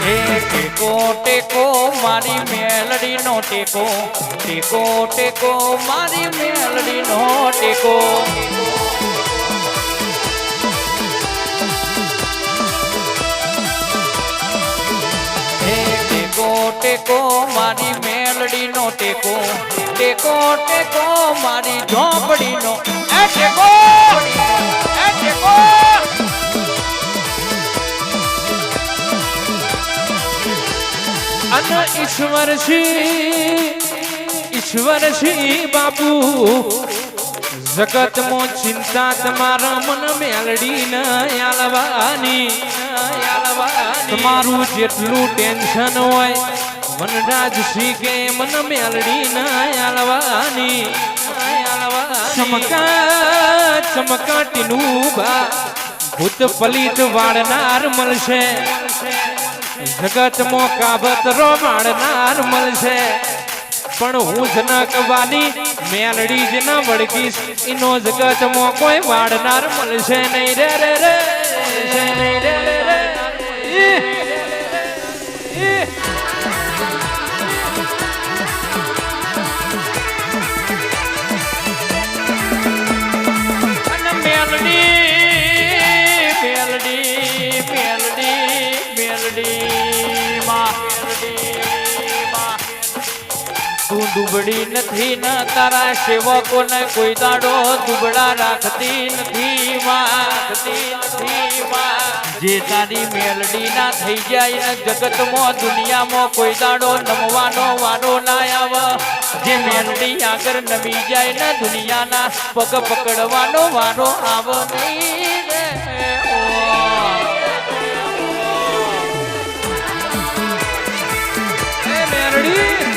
ટેકો ટેકો મારી મેલડી નો ટેકો ટેકો ટેકો મારી મેલડી નો ટેકો ટેકો ટેકો મારી મેલડી નો ટેકો ટેકો ટેકો મારી ઝોપડી નો ટેકો ટેકો અન ઈશ્વર શ્રી બાપુ જગત મો ચિંતા તમારા મન મેલડી ન આલવાની તમારું જેટલું ટેન્શન હોય વનરાજ શ્રી કે મન મેલડી ન આલવાની ચમકાટીનું બા ભૂત પલિત વાળનાર મળશે જગત મો કાબતરો માણનાર મળશે પણ હું જ ન કવાની મેલડી જ ન વળગીશ એનો જગત મો કોઈ વાળનાર મળશે નહીં રે રે રે નહીં રે રે રે દુબળી નથી ન તારા સેવકો ને કોઈ દાડો દુબળા રાખતી નથી જે તારી મેલડી ના થઈ જાય ને જગતમાં દુનિયામાં કોઈ દાડો નમવાનો વારો ના આવે જે મેલડી આગળ નમી જાય ને દુનિયાના પગ પકડવાનો વારો આવે નહીં મેલડી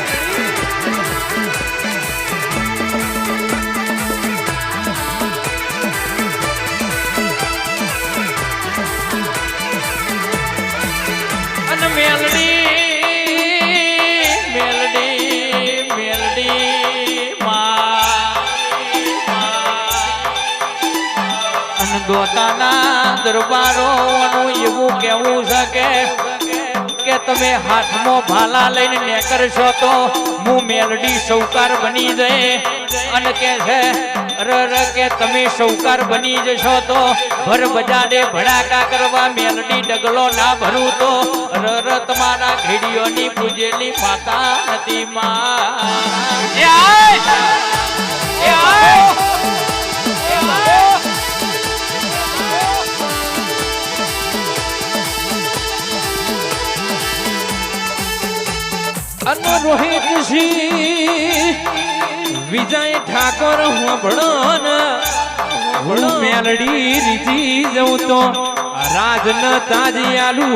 દોતાના દરબારોનું એવું કેવું છે કે તમે હાથમાં ભાલા લઈને નીકળશો તો હું મેલડી સૌકાર બની જાય અને કે છે કે તમે સૌકાર બની જશો તો ભર બજારે ભડાકા કરવા મેલડી ડગલો ના ભરું તો તમારા ઘેડીઓની પૂજેલી માતા નથી રોહિત વિજય ઠાકોર હું મેલડી રીતી જઉં તો રાજ ન તાજી આલુ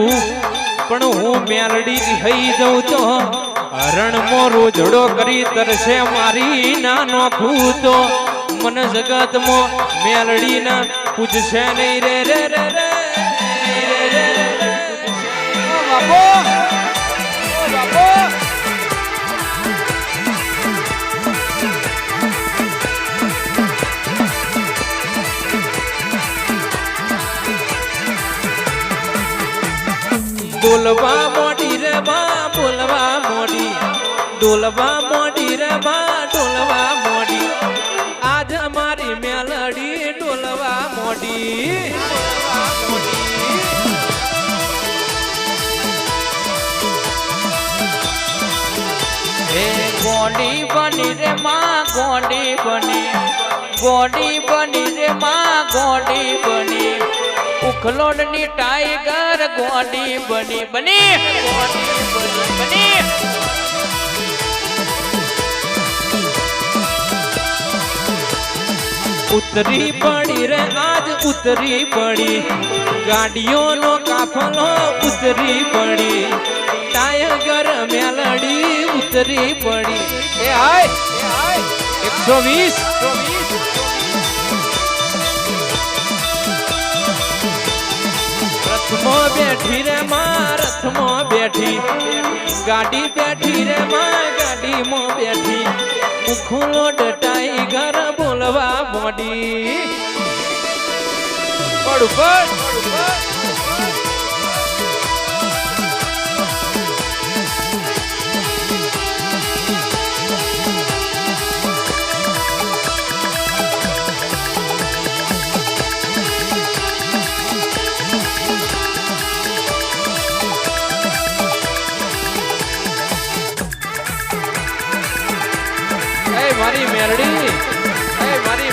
પણ હું મેલડી થઈ જઉં તો રણમો રોજડો કરી તરસે મારી ના નોખું તો મન જગતમાં મેલડી ના પૂજશે નહીં રે રે રે રે બાપો બોલવા મોડી રે બા બોલવા મોડી ડોલવા મોડી રે બા ડોલવા મોડી આજ મારી મેલડી ડોલવા મોડી હે ગોડી બની રે માં ગોડી બની રે માં ગોડી બની ઉખલોડની ટાઈગર ગોડી બની ઉતરી પડી રે આજ ઉતરી પડી ગાડીઓનો કાફલો ઉતરી પડી ટાઈગર મેલડી ઉતરી પડી એ હાય 120 રથમાં બેઠી રે માં રથમાં બેઠી ગાડી બેઠી રે માં ગાડીમાં બેઠી મુખલો ડટાઈ ઘર બોલવા મોડી મેરડી મારી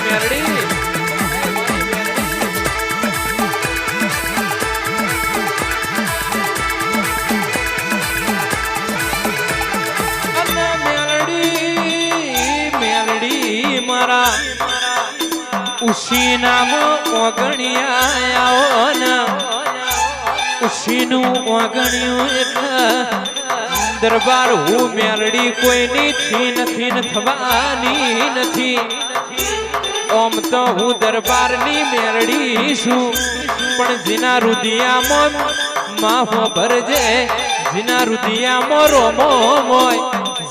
મેરડી મારા ઉશી નામ ઓગણિયા ઉશીનું ઓગણ્યું એટલે દરબાર હું મેરડી કોઈની થી નથી ને થવાની નથી ઓમ તો હું દરબારની મેરડી છું પણ જેના રુદિયામાં માફો ભરજે જેના રુદિયામાં રોમો હોય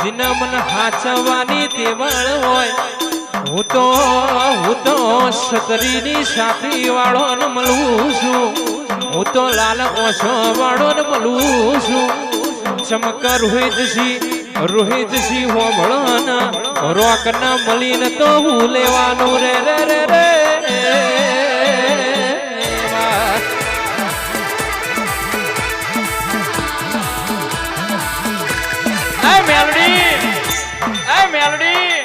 જેના મન હાચવાની તેવળ હોય હું તો સતરીની સાથી વાળો ને મળું છું હું તો લાલ ઓછો વાળો ને મળું છું ચમક રોહિતસિંહ હોબળો રોક ના મળીને તો હું લેવાનું રે રે રે રે મેલડી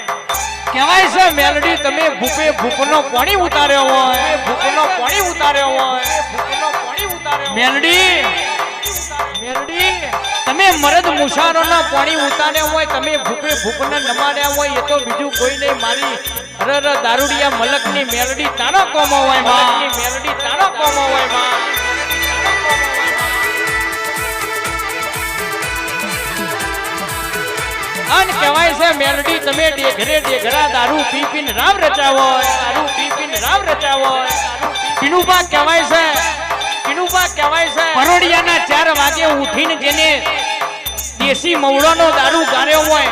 કહેવાય છે મેલડી તમે ભૂપે ભૂપનો પાણી ઉતાર્યો હોય મેલડી તમે મરદ મુસારોના પાણી ઉતાર્યા હોય તમે ભૂપે ભૂપને નમાડ્યા હોય એ તો બીજું કોઈ નહીં મારી અરર દારૂડિયા મલકની મેલડી તારો કોમો હોય માં અન કહેવાય છે મેલડી તમે ડેઘરા દારૂ પી પીને રામ રચાવો પીનુબા કહેવાય છે પરોડિયાના 4 વાગે ઉઠીને જેને દેશી મવડાનો દારૂ ગાર્યો હોય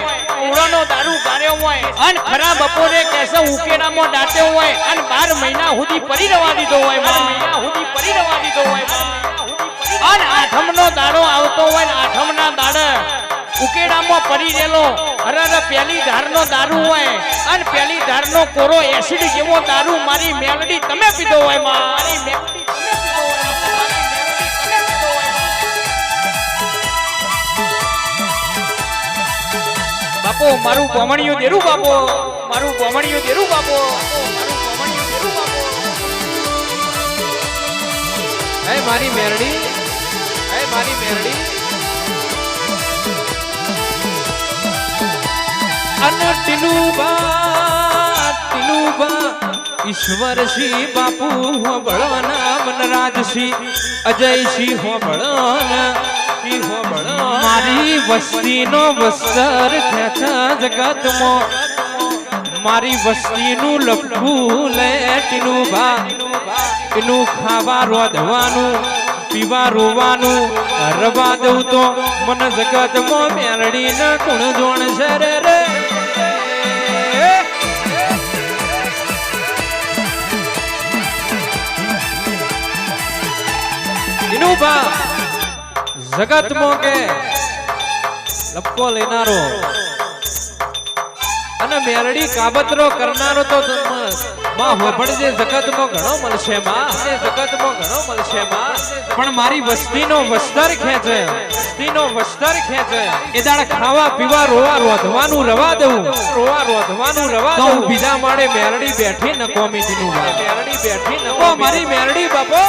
અન ખરા બપોરે કેસે ઉકેડામાં દાટ્યો હોય અન 12 મહિના સુધી પરી રવા દીધો હોય અન આઠમનો દાડો આવતો હોય ને આઠમના દાડે ઉકેડામાં પરી રેલો અરર પેલી ધારનો દારૂ હોય અને પેલી ધારનો કોરો એસિડ જેવો દારૂ મારી મેલડી તમે પીધો હોય મારી મેલડી બાપો મારું ભમણિયું દેરું બાપો હે મારી મેરડી અન ટીલુબા ઈશ્વરસિંહ બાપુ હોબળો નામ રાજસિંહ અજયસિંહ હોબળો મારી વસ્તીનો વસ્તર ખેંચા જગતમાં મારી વસ્તીનું લખું લે ટીલુબા એનું ખાવા રોધવાનું પીવા રોવાનું રવા દઉં તો મન જગતમાં મેરડી ના ગુણ જોણ છે રે જગતમાં કે લપકો લેનારો અને મેરડી કાબતરો કરનારો તો માં હોભળજે જગતમાં ઘણો મળશે માં પણ મારી વસ્તીનો વસ્તર ખેંચે એ દાડા ખાવા પીવા રોધવાનું રવા દઉં તો બીજા માળે મેરડી બેઠી ન કોમી દીનું મારી મેરડી બાપો